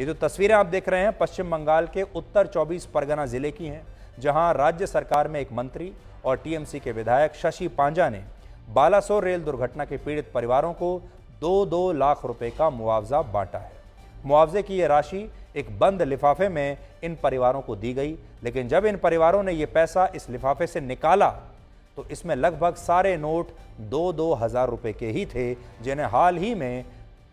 ये जो तस्वीरें आप देख रहे हैं पश्चिम बंगाल के उत्तर 24 परगना जिले की हैं, जहां राज्य सरकार में एक मंत्री और टीएमसी के विधायक शशि पांजा ने बालासोर रेल दुर्घटना के पीड़ित परिवारों को 2-2 लाख रुपए का मुआवजा बांटा है। मुआवजे की यह राशि एक बंद लिफाफे में इन परिवारों को दी गई, लेकिन जब इन परिवारों ने यह पैसा इस लिफाफे से निकाला तो इसमें लगभग सारे नोट 2-2 हजार रुपए के ही थे, जिन्हें हाल ही में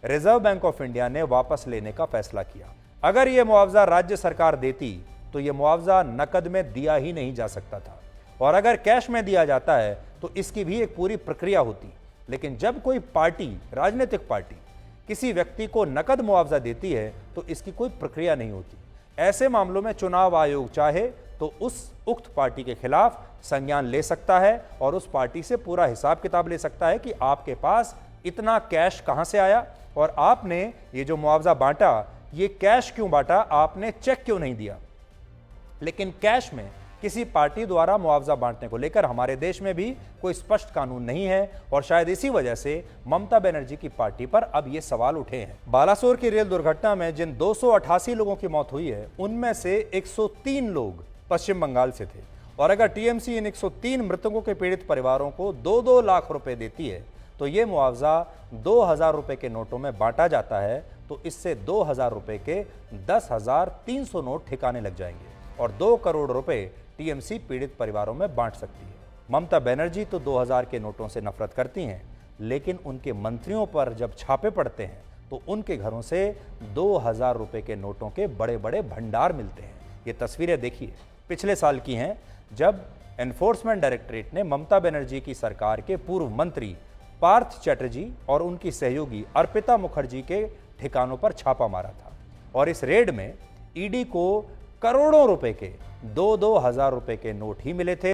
रिजर्व बैंक ऑफ इंडिया ने वापस लेने का फैसला किया। अगर यह मुआवजा राज्य सरकार देती तो यह मुआवजा नकद में दिया ही नहीं जा सकता था, और अगर कैश में दिया जाता है तो इसकी भी एक पूरी प्रक्रिया होती। लेकिन जब कोई पार्टी, राजनीतिक पार्टी, किसी व्यक्ति को नकद मुआवजा देती है तो इसकी कोई प्रक्रिया नहीं होती। ऐसे मामलों में चुनाव आयोग चाहे तो उस उक्त पार्टी के खिलाफ संज्ञान ले सकता है और उस पार्टी से पूरा हिसाब किताब ले सकता है कि आपके पास इतना कैश कहां से आया और आपने ये जो मुआवजा बांटा ये कैश क्यों बांटा, आपने चेक क्यों नहीं दिया। लेकिन कैश में किसी पार्टी द्वारा मुआवजा बांटने को लेकर हमारे देश में भी कोई स्पष्ट कानून नहीं है, और शायद इसी वजह से ममता बनर्जी की पार्टी पर अब ये सवाल उठे हैं। बालासोर की रेल दुर्घटना में जिन 288 लोगों की मौत हुई है उनमें से 103 लोग पश्चिम बंगाल से थे, और अगर टीएमसी इन 103 मृतकों के पीड़ित परिवारों को 2-2 लाख रुपए देती है तो ये मुआवजा 2000 रुपए के नोटों में बांटा जाता है, तो इससे 2000 रुपए के 10,300 नोट ठिकाने लग जाएंगे और 2 करोड़ रुपए टीएमसी पीड़ित परिवारों में बांट सकती है। ममता बनर्जी तो 2000 के नोटों से नफरत करती हैं, लेकिन उनके मंत्रियों पर जब छापे पड़ते हैं तो उनके घरों से 2000 रुपए के नोटों के बड़े बड़े भंडार मिलते हैं। ये तस्वीरें देखिए, पिछले साल की हैं, जब एनफोर्समेंट डायरेक्टरेट ने ममता बनर्जी की सरकार के पूर्व मंत्री पार्थ चैटर्जी और उनकी सहयोगी अर्पिता मुखर्जी के ठिकानों पर छापा मारा था, और इस रेड में ईडी को करोड़ों रुपए के 2-2 हजार रुपए के नोट ही मिले थे।